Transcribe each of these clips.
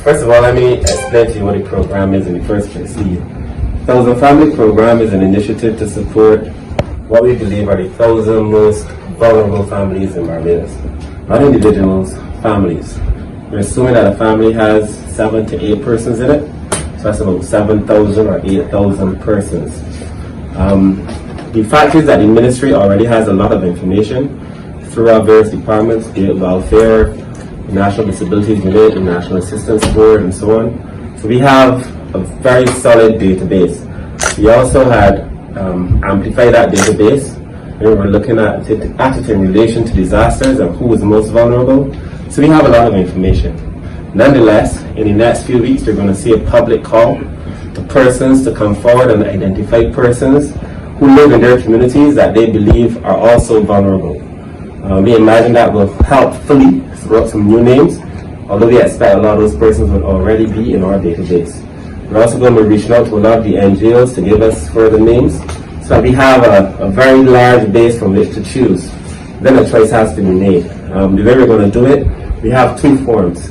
First of all, let me explain to you what the program is in the first place. The 1,000 Family Program is an initiative to support what we believe are the 1,000 most vulnerable families in Barbados. Not individuals, families. We're assuming that a family has 7 to 8 persons in it, so that's about 7,000 or 8,000 persons. The fact is that the ministry already has a lot of information through our various departments, be it welfare, the National Disabilities Unit, the National Assistance Board, and so on. So we have a very solid database. We also had amplified that database, and we were looking at it in relation to disasters and who was most vulnerable. So we have a lot of information. Nonetheless, in the next few weeks, you're going to see a public call to persons to come forward and identify persons who live in their communities that they believe are also vulnerable. We imagine that will help fully throw out some new names, although we expect a lot of those persons will already be in our database. We're also going to be reaching out to a lot of the NGOs to give us further names, so that we have a very large base from which to choose. Then a choice has to be made. The way we're going to do it, we have 2 forms.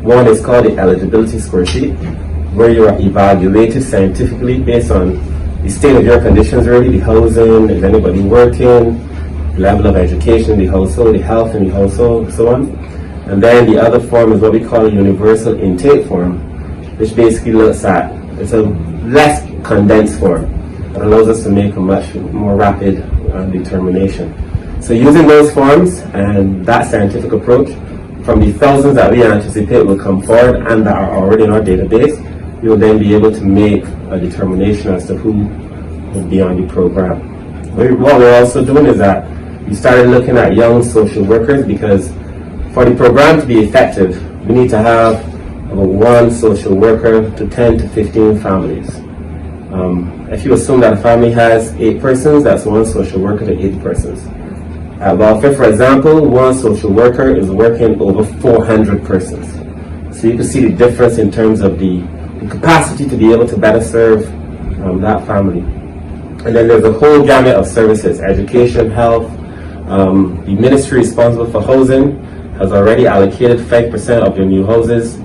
One is called the Eligibility Score Sheet, where you are evaluated scientifically based on the state of your conditions, really, the housing, is anybody working, level of education in the household, the health in the household, and so on. And then the other form is what we call a Universal Intake Form, which basically looks at, it's a less condensed form that allows us to make a much more rapid determination. So using those forms and that scientific approach, from the thousands that we anticipate will come forward and that are already in our database, we will then be able to make a determination as to who will be on the program. What we're also doing is that we started looking at young social workers, because for the program to be effective, we need to have about 1 social worker to 10 to 15 families. If you assume that a family has 8 persons, that's 1 social worker to 80 persons. At welfare, for example, 1 social worker is working over 400 persons. So you can see the difference in terms of the capacity to be able to better serve that family. And then there's a whole gamut of services, education, health. The ministry responsible for housing has already allocated 5% of their new houses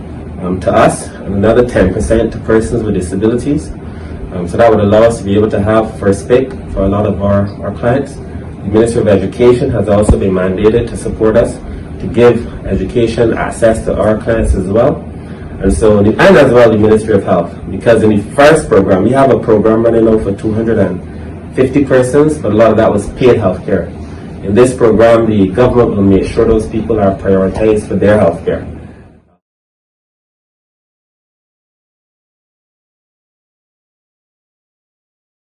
to us, and another 10% to persons with disabilities. So that would allow us to be able to have first pick for a lot of our clients. The Ministry of Education has also been mandated to support us to give education access to our clients as well. And so, and as well the Ministry of Health, because in the first program, we have a program running now for 250 persons, but a lot of that was paid healthcare. In this program, the government will make sure those people are prioritized for their healthcare.